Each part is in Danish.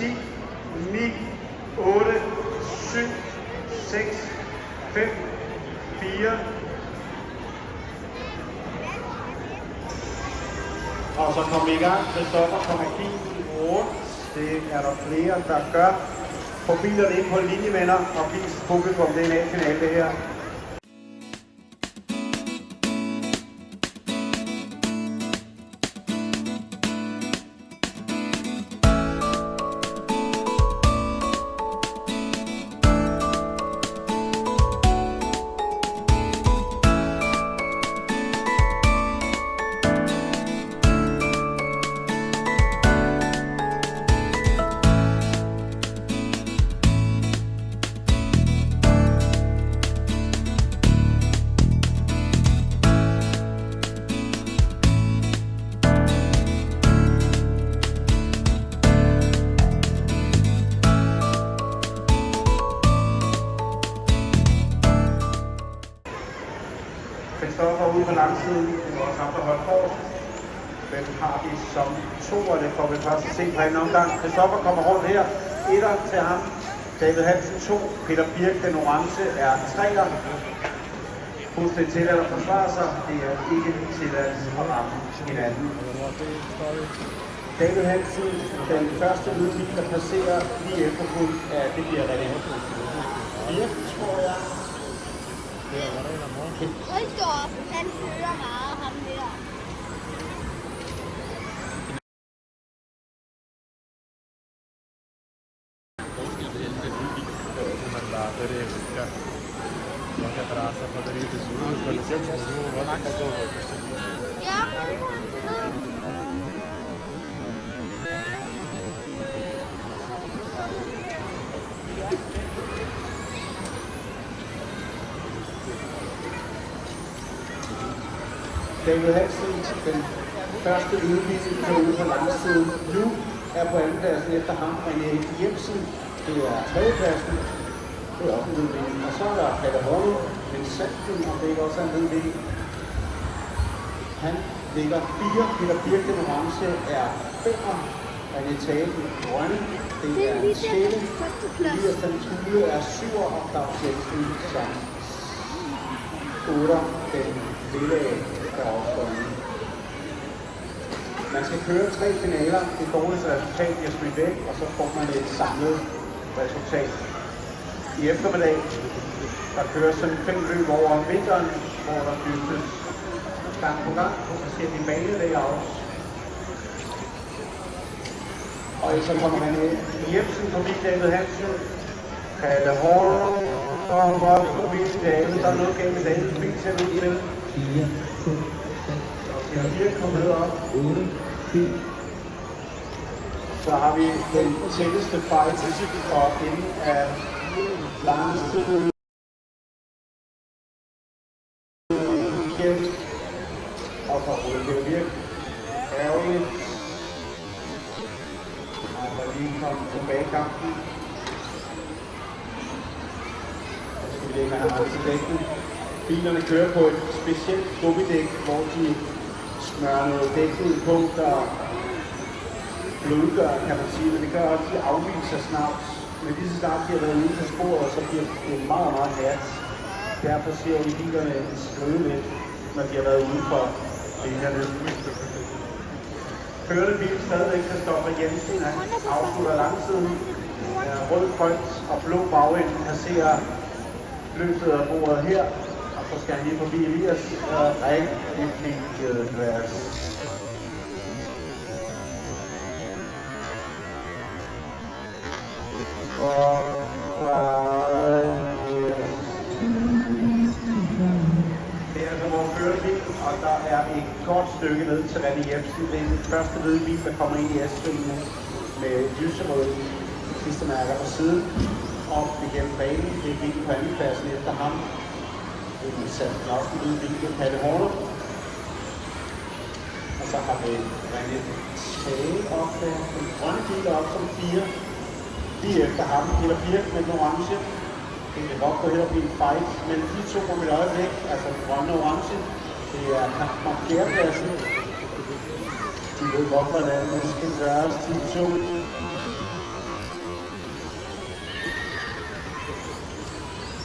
10, 9, 8, 7, 6, 5, 4. Og så kommer vi i gang. Christoffer kommer fint rundt. Det er der flere, der gør. Få bilerne ind på en linje, venner, og vis publikum, det er en A-finale det her. Christoffer ude på langsiden, det var også ham, der holdt forrest. Hvem har vi som to, og det får vi først at se på en omgang. Christoffer kommer rundt her, etter til ham. David Hansen 2, Peter Birk, den orange, er 3'er. Husk det til at forsvare sig, det er ikke tilladt at ramme hinanden. David Hansen, den første udvik, der passerer lige efterfulgt af det bliver René Birk, tror jeg. Hold da op, han fører meget ham der. David Hansen, den første udvisning ude på langsiden, nu er på andenpladsen efter ham, René Jensen. Det er tredjepladsen. Det er også en udvikling. Og så er der Palle Horne, en Sandten, og det er også en udvikling. Han ligger 4. Peter Birk, den orange, er 5'er. René Tage, den grønne, det er en 6. Elias den Thule er 7'er, og Claus Jensen som 8'er. Den lille der også. Man skal køre 3 finaler. Det dårligste resultat bliver smidt væk, og så får man et samlet resultat. I eftermiddag, der kører sådan 5 løb over vinteren, hvor der dybtes gang på gang på forskellige banelayouts. Og så kommer man Jebsen forbi David Hansen, Palle Horne, og godt forbi David. Der er noget galt med David, bil ser ud til. 4, 2, 4 kommer ned op. 8, 10. Så har vi den tætteste fight for enden af langsiden. Og for Ole Birk. Ærgerligt. Og der lige kom tilbage i kampen. Så skal vi lægge ham til dækken. Bilerne kører på et specielt gummidæk, hvor de smører noget dæk ud på, der blødgør, kan man sige. Men det gør også, at de afviser snart. Men lige så snart de har været ude på sporet, så bliver det meget, meget nært. Derfor ser vi bilerne skride lidt, når de har været ude for linjerne. Førende bil stadigvæk Christoffer Jensen, han afslutter langsiden. Rød, grønt og blå bagenden passerer løbet af bordet her. Og så skal han lige forbi Elias og rigtig fint glas. Det er altså vores førerbil, og der er et godt stykke ned til René Jebsen. Det er den første hvide bil, der kommer ind i S-ringen med lyserøde klistermærker på siden. Op igennem banen, det er bilen på andenpladsen efter ham. Det er sat nok en hvide bil, det er Palle Horne. Og så har vi René Tage op der, den grønne bil op som 4. Lige efter ham, Peter Birk med den orange. Det kan godt gå hen og blive en fight, men de to om et øjeblik, altså den grønne og orange, det er kampen om fjerdepladsen. De ved godt, hvordan det skal gøres, de to.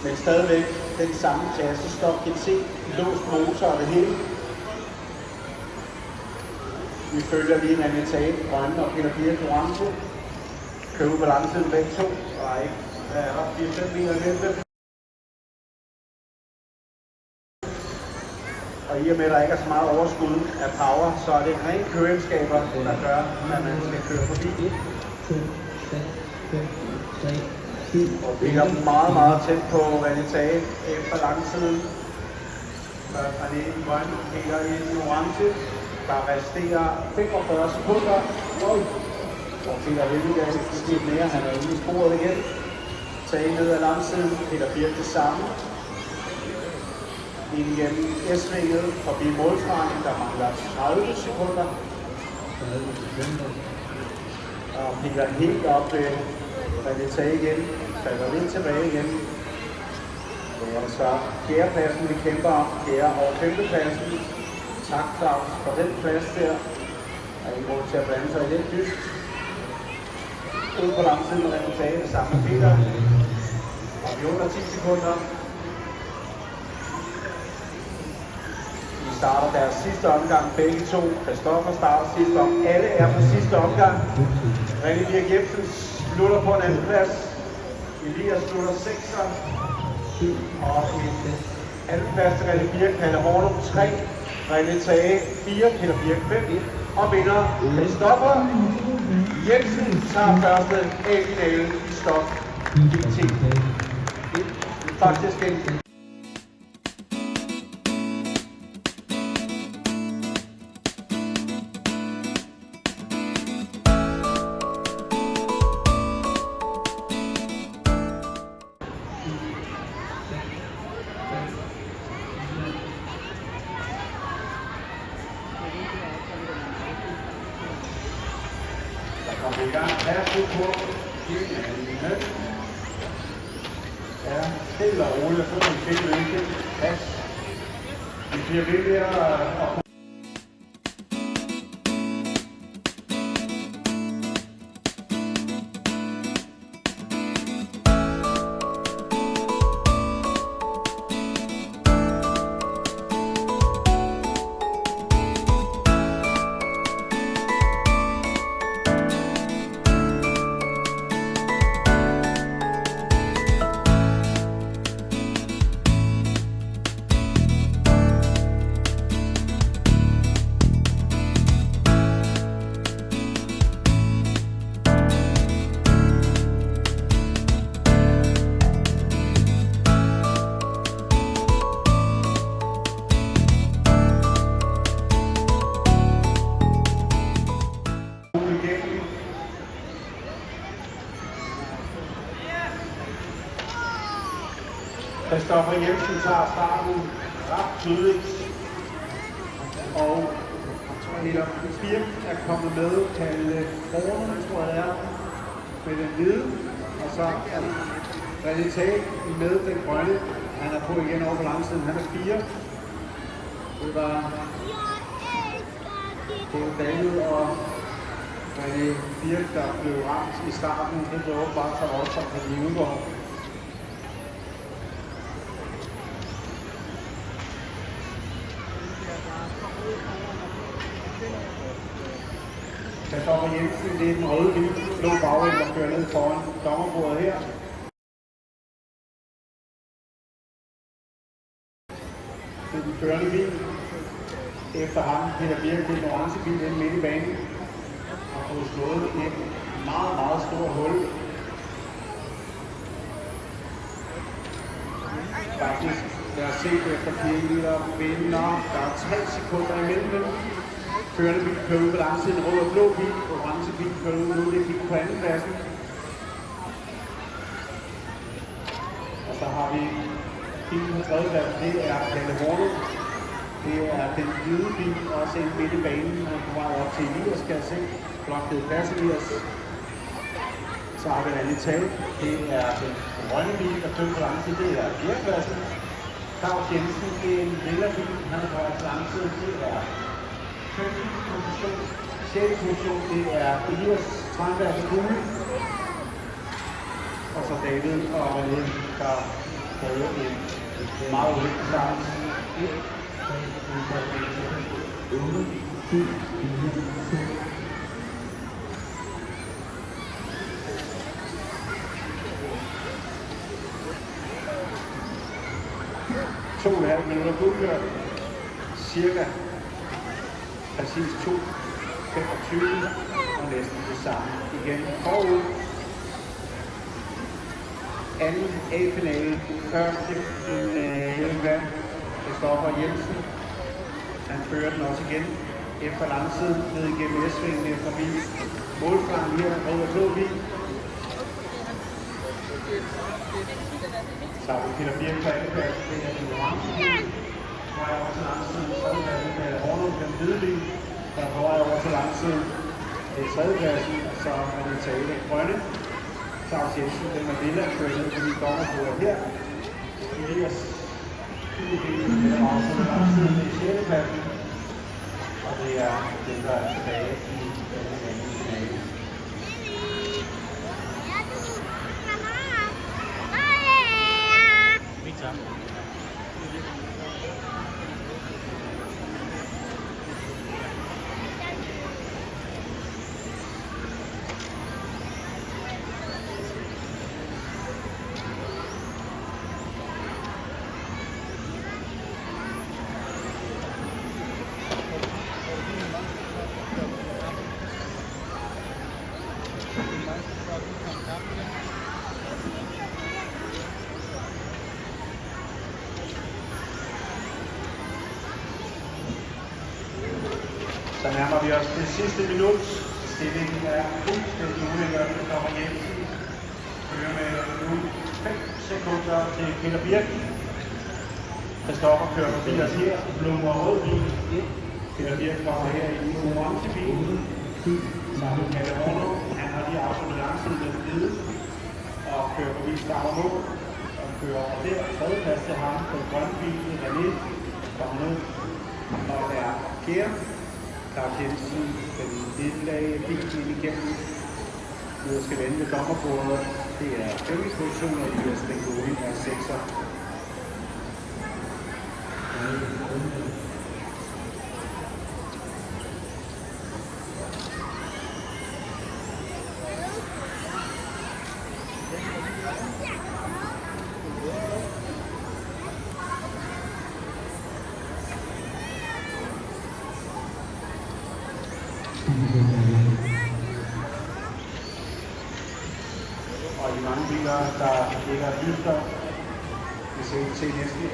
Men stadigvæk den samme klasse, Stop GT, låst motor og det hele. Vi følger lige René Tage, grønne og Peter Birk, orange. Kører ud på langsiden begge to. Og ikke. Der er op 4-5 biler at vente. Og i og med, at der ikke er så meget overskud af power, så er det rent køreegenskaber, der gør, at man skal køre forbi. 1, 2, 3, 5, 6, 7. Og vi er meget, meget tæt på René Tage efter langsiden. Først René i grøn, Peter i den orange. Der resterer 45 sekunder. Og Peter Hellegaard skidt mere, han er inde i sporet igen. Tage ned ad langsiden, Peter Birk det samme. Ind igennem S-svinget forbi målstregen, der mangler 30 sekunder. Og Peter helt op ved René Tage igen, falder lidt tilbage igen. Det er så fjerdepladsen, vi kæmper om, fjerde og femtepladsen. Tak Claus for den plads der. Der er ingen grund til at blande sig i den dyst. Ude på langsiden med René Tage, det samme med Peter. Og vi under 10 sekunder. De starter deres sidste omgang, begge to. Christoffer starter sidste omgang. Alle er på sidste omgang. René Birk Jebsen slutter på en anden plads. Elias slutter 6'er. Og en anden plads til René Birk, Kalle Hornum 3. René Tage 4, Peter Birk 5. Og vinder Christoffer Jensen tager første A-finale i Stop GT. Faktisk en kommer i gang. Værsgo på hinanden. Ja, stille og roligt. Så må vi finde ønske. Pas. Vi bliver ved med at Christoffer Jensen tager starten ret tydeligt, og Peter Birk er kommet med, Kalle Hornum, tror jeg det er, med den hvide, og så er René Tage med den grønne. Han er på igen over på langsiden, han er 4. Det var Daniel og René Birk, der blev ramt i starten. Det blev bare så voldsomt, at de udgår. Christoffer Jensen, det er den røde bil, blå bagend, der kører ned foran dommerbordet her. Det er den førende bil. Efter ham, Peter Birk, den orange bil inde midt i banen. Og fået slået et meget, meget stort hul. Faktisk, lad os se efter Kirkebiler vinder. Der er 3 sekunder imellem dem. Førende bil kører ud på langsiden, rød og blå bil, orange bil kører ud, nu det er bil på anden pladsen. Og så har vi bilen på tredje plads, det er Kalle Hornum. Det er den hvide bil, også en midt i banen, og på vej op til Elias, skal jeg se. Blokket plads Elias. Så har vi René Tage, det er den grønne bil, der kører på langsiden, det er fjerdepladsen. Claus Jensen, det er en lille bil, han er på langsiden, det er 5. position. 6. position, det er Elias Tranberg Kugle. Og så David og René, der fået en meget ulykkelig start. 2,5 minutter udkørt, cirka præcis 2,25 og næsten det samme igen forud. Anden A-finale, første finale, Christoffer Jensen. Han fører den også igen efter lang tid ned igennem S-svingene forbi målfrangen her, Rød og Bil. Så har vi Peter Birk på andenpladsen, det er den orange bil. På vej over til langsiden, tredjepladsen med Hornum, den hvide bil. Der er på vej over til langsiden, det er tredjepladsen, og så er det Tale grønne. Claus Jensen, den er lille, kører ned på de dommerbordet her. Elias, den er også på langsiden, det er sjettepladsen. Og det er den, der er tilbage i den anden finale. Så nærmer vi os det sidste minut. Stillingen er fuldstændig ulækkert. Christoffer Jensen fører med nu 5 sekunder til Peter Birk. Christoffer kører forbi os her, blå og rød bil. Peter Birk kommer her i den orange bil. Sammen med Kalle Hornum. Han har lige afsluttet langsiden med den hvide og kører forbi start og mål. Og kører over der. Tredjeplads til ham på den grønne bil. René kommer ned og er fjerde. Claus Jensen, den lille bil ind igennem. Nu skal vende ved dommerbordet. Det er 5. position, og Elias Bengoin er 6'er. Og de mange biler, der ligger dyster, vi ser til næsten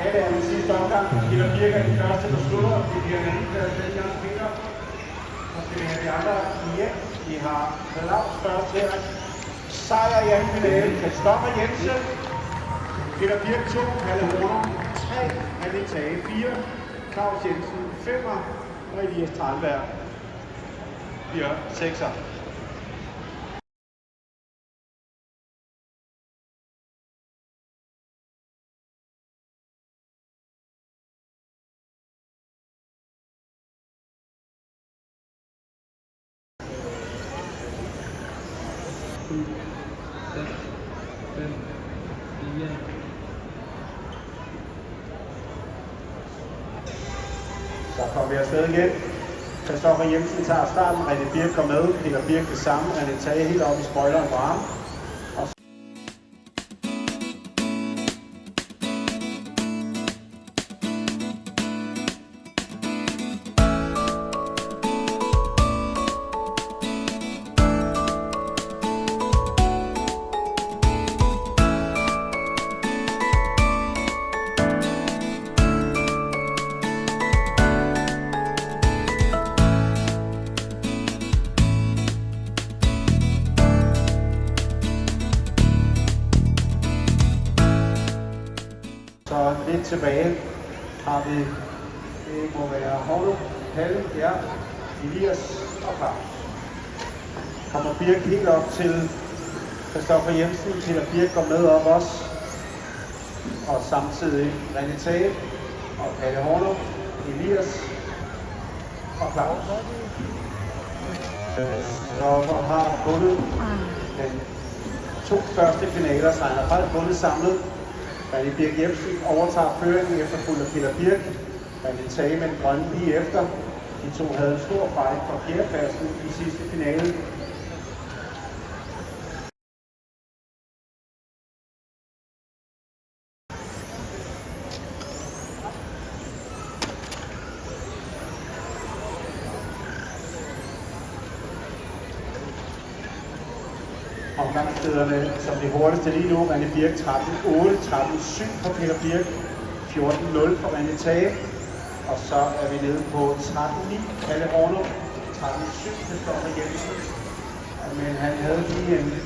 alle er i sidste omgang. Peter Birk er den første, der slutter. Det bliver en anden plads, den gang Peter. Så skal vi have de andre hjem. Vi har Laus først her. Sejr i anden finale. Christoffer Jensen. Peter Birk 2. Kalle Hornum 3. Anne Tage 4. Claus Jensen 5'er. Og Elias Tranberg 6'er. Så kommer vi afsted igen. Christoffer Jensen tager starten, René Birk går med, Peter Birk det samme, René Tage helt op i spoileren på ham. Så lidt tilbage har vi, det må være Hornum, Palle, ja, Elias og Claus. Kommer Birk helt op til Christoffer Jensen, Peter Birk går med op også. Og samtidig René Tage og Palle Hornum, Elias og Claus. Christoffer har vundet den 2 første finaler, så han har faktisk vundet samlet René Birk Jepsen overtager føringen efterfulgt af Peter Birk. René Tage med den grønne lige efter. De to havde en stor fight for fjerdepladsen i sidste finale. Omgangsstederne som de hurtigste lige nu. René Birk 13.8, 13.7 for Peter Birk, 14.0 for René Tage. Og så er vi nede på 13.9, Kalle Horno, 13.7 til Stoffer Jensen. Men han havde lige en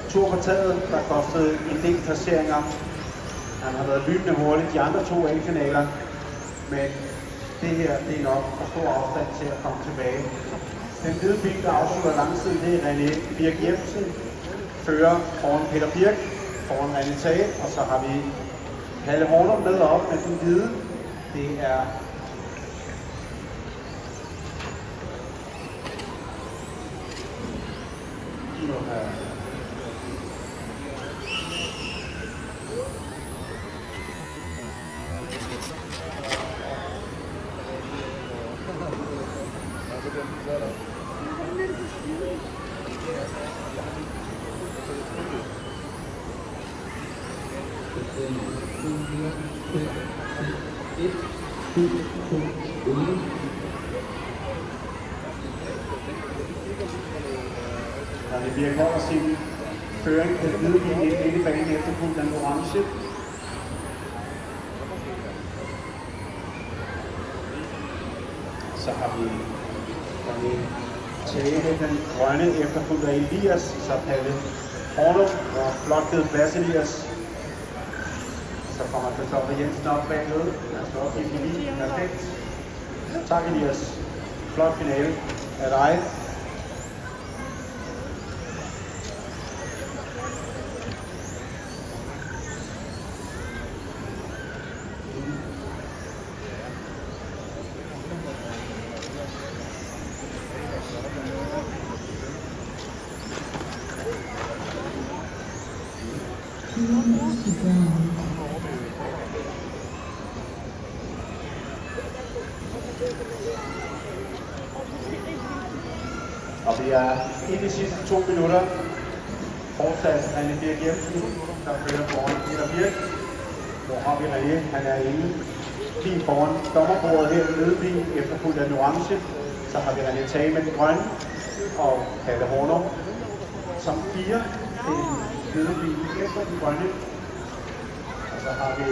tur på taget, der kostede en del placeringer. Han har været lynende hurtigt de andre to A-finaler, men det her det er nok for stor afstand til at komme tilbage. Den hvide bil, der afslutter langsiden, det er René Birk Jepsen, fører foran Peter Birk, foran René Tage, og så har vi Kalle Horno med op med den hvide. Det er René Birk holder sin føring på den hvide bil ind i banen efterfulgt den orange. Så har vi René Tage den grønne efterfulgt af Elias, så Palle Horno og flot givet plads Elias. Så kommer Christoffer Jensen op bagved. Han står op i lige. Perfekt. Tak Elias. Flot finale af dig. Og vi er i de sidste 2 minutter. Fortsat René Birk Jepsen, der fører foran Peter Birk. Hvor har vi René? Han er inde lige foran dommerbordet her i den hvide bil, efterfulgt af den orange. Så har vi René Tage med den grønne og Kalle Horno som 4. Den hvide bil efter den grønne. Og så har vi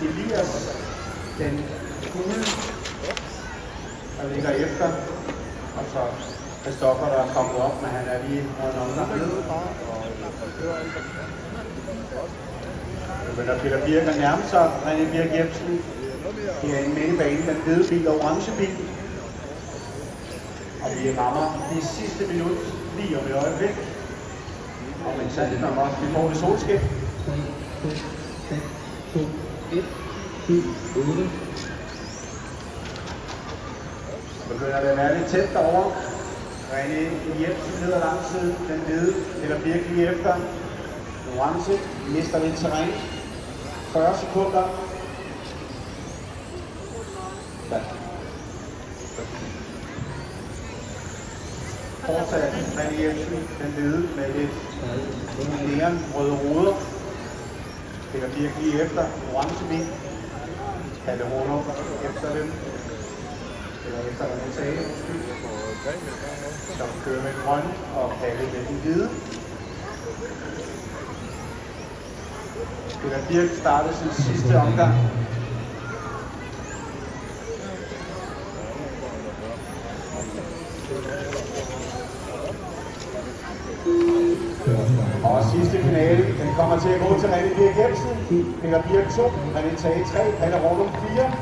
Elias, den gule, der ligger efter. Og så Christoffer, der er kommet op, men han er lige rundt omgang ned. Nu begynder Peter Birk at nærme sig René Birk Jepsen. Det er en midtbane, den hvide bil og orange bil. Og vi rammer det sidste minut lige om et øjeblik. Og men sandt nok også, vi får det solskin. 3, 5, 6, 2, 1, 7, 8. Begynder det at være lidt tæt derovre. René Jepsen ned ad langsiden, den hvide, eller Birk lige efter. Orange mister lidt terræn. 40 sekunder. Ja. Fortsat René Jepsen, den hvide med lidt neonrøde ruder. Peter Birk lige efter, orange bil. Kalle Horno efter dem. Eller efter René Tage, som kører med den grønne og Kalle med den hvide. Peter Birk startede sin sidste omgang. Og sidste finale, den kommer til at gå til René Birk Jepsen. Peter Birk 2, René Tage 3, Kalle Horno 4.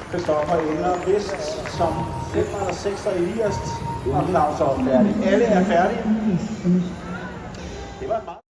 Christoffer ender vist som 5 eller 6 Elias, og Claus er færdig. Alle er færdige. Det var meget